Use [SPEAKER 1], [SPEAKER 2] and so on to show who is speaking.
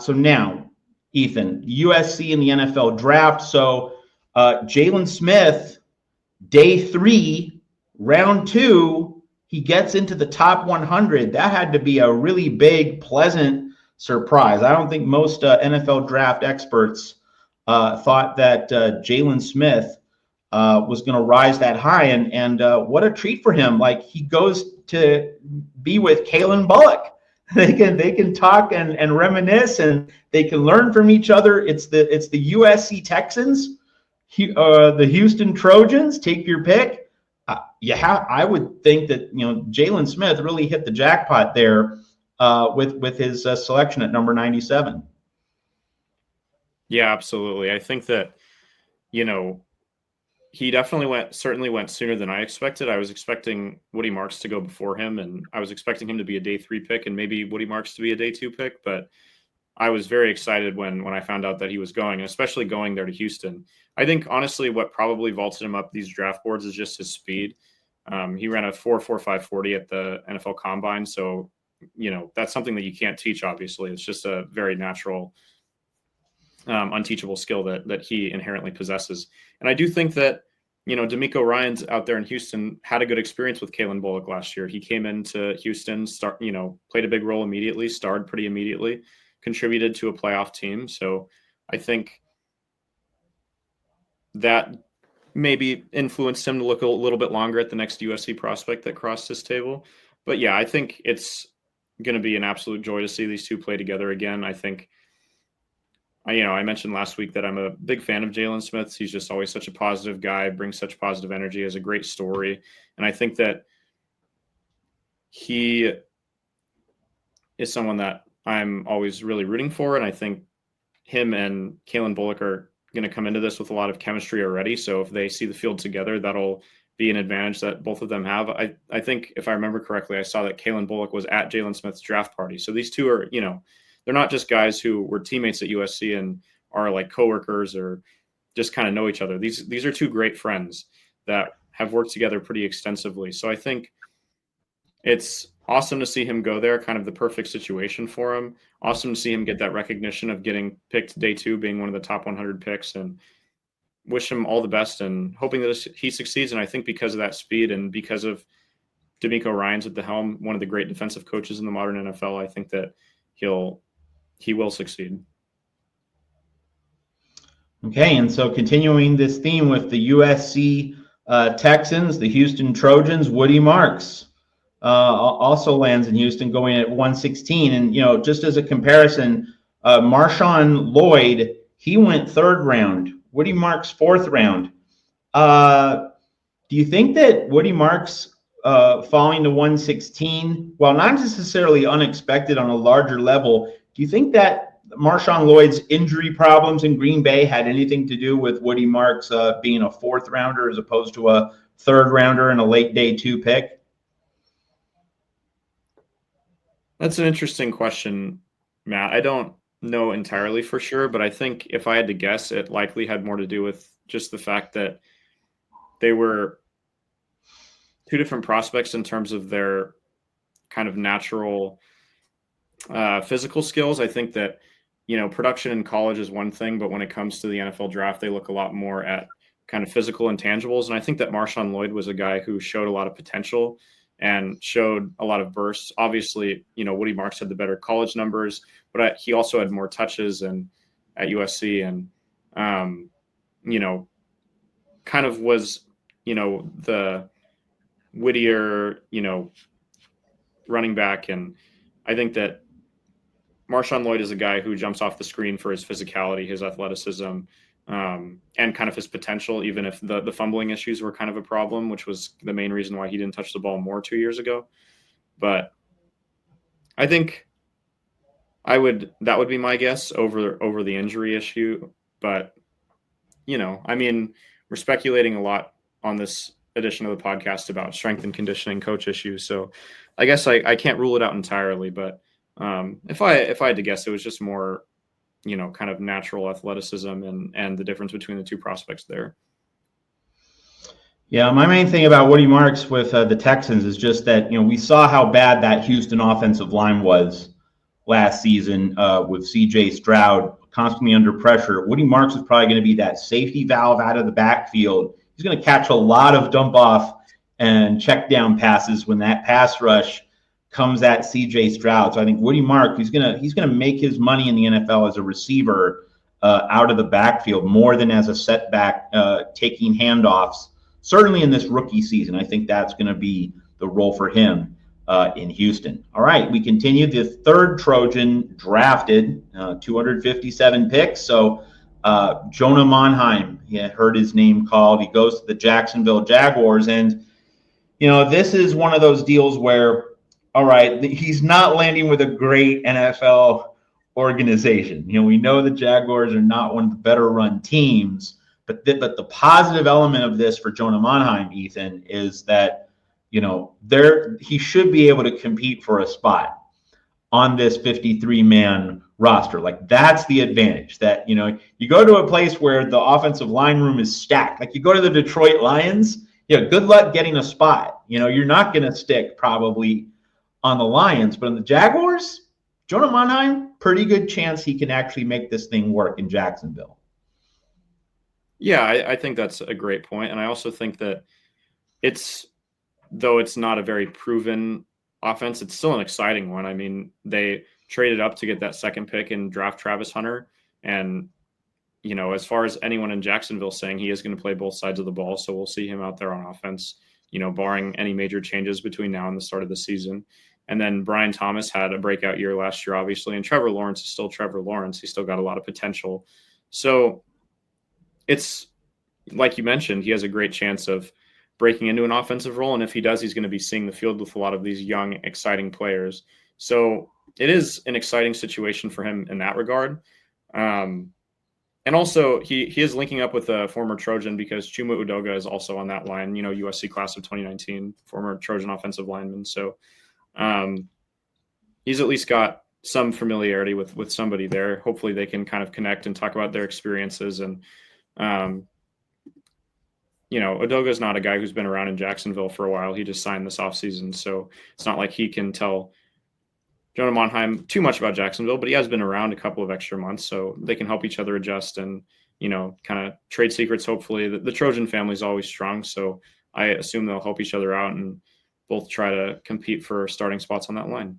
[SPEAKER 1] So now, Ethan, USC in the NFL draft. So Jaylen Smith, day 3, round 2, he gets into the top 100. That had to be a really big, pleasant surprise. I don't think most NFL draft experts thought that Jaylen Smith was going to rise that high. And what a treat for him. Like, he goes to be with Kalen Bullock. They can talk and reminisce, and they can learn from each other. It's the USC Texans, the Houston Trojans. Take your pick. I would think that Jaylen Smith really hit the jackpot there with his selection at number 97.
[SPEAKER 2] Yeah, absolutely. I think that he certainly went sooner than I expected. I was expecting Woody Marks to go before him, and I was expecting him to be a day 3 pick and maybe Woody Marks to be a day 2 pick. But I was very excited when I found out that he was going, and especially going there to Houston. I think, honestly, what probably vaulted him up these draft boards is just his speed. He ran a 4.45 40 at the NFL Combine. So, that's something that you can't teach, obviously. It's just a very natural, unteachable skill that he inherently possesses. And I do think that, D'Amico Ryans out there in Houston had a good experience with Kalen Bullock last year. He came into Houston, played a big role immediately, starred pretty immediately, contributed to a playoff team. So I think that maybe influenced him to look a little bit longer at the next USC prospect that crossed his table. But yeah, I think it's going to be an absolute joy to see these two play together again. I think, I mentioned last week that I'm a big fan of Jaylen Smith. He's just always such a positive guy, brings such positive energy, has a great story. And I think that he is someone that I'm always really rooting for. And I think him and Kalen Bullock are going to come into this with a lot of chemistry already. So if they see the field together, that'll be an advantage that both of them have. I think, if I remember correctly, I saw that Kalen Bullock was at Jaylen Smith's draft party. So these two are, they're not just guys who were teammates at USC and are like coworkers or just kind of know each other. These are two great friends that have worked together pretty extensively. So I think it's awesome to see him go there, kind of the perfect situation for him. Awesome to see him get that recognition of getting picked day 2, being one of the top 100 picks, and wish him all the best and hoping that he succeeds. And I think because of that speed and because of D'Amico Ryans at the helm, one of the great defensive coaches in the modern NFL, I think that he will succeed.
[SPEAKER 1] Okay, and so continuing this theme with the USC Texans, the Houston Trojans, Woody Marks also lands in Houston, going at 116. And, just as a comparison, Marshawn Lloyd, he went 3rd round. Woody Marks 4th round. Do you think that Woody Marks falling to 116, while not necessarily unexpected on a larger level, do you think that Marshawn Lloyd's injury problems in Green Bay had anything to do with Woody Marks being a 4th rounder as opposed to a 3rd rounder and a late day 2 pick?
[SPEAKER 2] That's an interesting question, Matt. I don't know entirely for sure, but I think if I had to guess, it likely had more to do with just the fact that they were two different prospects in terms of their kind of natural physical skills. I think that, production in college is one thing, but when it comes to the NFL draft, they look a lot more at kind of physical intangibles. And I think that Marshawn Lloyd was a guy who showed a lot of potential and showed a lot of bursts. Obviously, Woody Marks had the better college numbers, but he also had more touches and at USC and, kind of was, the wittier, running back. And I think that Marshawn Lloyd is a guy who jumps off the screen for his physicality, his athleticism, and kind of his potential, even if the fumbling issues were kind of a problem, which was the main reason why he didn't touch the ball more 2 years ago. But I think that would be my guess over the injury issue. But, we're speculating a lot on this edition of the podcast about strength and conditioning coach issues. So I guess I can't rule it out entirely, but if I had to guess, it was just more, kind of natural athleticism and the difference between the two prospects there.
[SPEAKER 1] Yeah, my main thing about Woody Marks with the Texans is just that, we saw how bad that Houston offensive line was last season with C.J. Stroud constantly under pressure. Woody Marks is probably going to be that safety valve out of the backfield. He's going to catch a lot of dump off and check down passes when that pass rush comes at C.J. Stroud. So I think Woody Marks, he's gonna make his money in the NFL as a receiver out of the backfield more than as a setback taking handoffs. Certainly in this rookie season, I think that's going to be the role for him in Houston. All right, we continue. The third Trojan drafted, 257 picks. So Jonah Manheim, heard his name called. He goes to the Jacksonville Jaguars. And, this is one of those deals where, all right, he's not landing with a great NFL organization. We know the Jaguars are not one of the better run teams. But the positive element of this for Jonah Manheim, Ethan, is that he should be able to compete for a spot on this 53-man roster. Like, that's the advantage. That you go to a place where the offensive line room is stacked. Like, you go to the Detroit Lions, good luck getting a spot. You're not going to stick probably on the Lions, but on the Jaguars, Jonah Manheim, pretty good chance he can actually make this thing work in Jacksonville.
[SPEAKER 2] Yeah, I think that's a great point. And I also think that though it's not a very proven offense, it's still an exciting one. I mean, they traded up to get that second pick and draft Travis Hunter. And, as far as anyone in Jacksonville saying, he is going to play both sides of the ball. So we'll see him out there on offense, barring any major changes between now and the start of the season. And then Brian Thomas had a breakout year last year, obviously. And Trevor Lawrence is still Trevor Lawrence. He's still got a lot of potential. So it's like you mentioned, he has a great chance of breaking into an offensive role. And if he does, he's going to be seeing the field with a lot of these young, exciting players. So it is an exciting situation for him in that regard. And also he is linking up with a former Trojan because Chuma Udoga is also on that line, USC class of 2019, former Trojan offensive lineman. So he's at least got some familiarity with somebody there. Hopefully they can kind of connect and talk about their experiences. And, Udoga's not a guy who's been around in Jacksonville for a while. He just signed this offseason. So it's not like he can tell Jonah Manheim too much about Jacksonville, but he has been around a couple of extra months. So they can help each other adjust and, kind of trade secrets. Hopefully the Trojan family is always strong. So I assume they'll help each other out and both try to compete for starting spots on that line.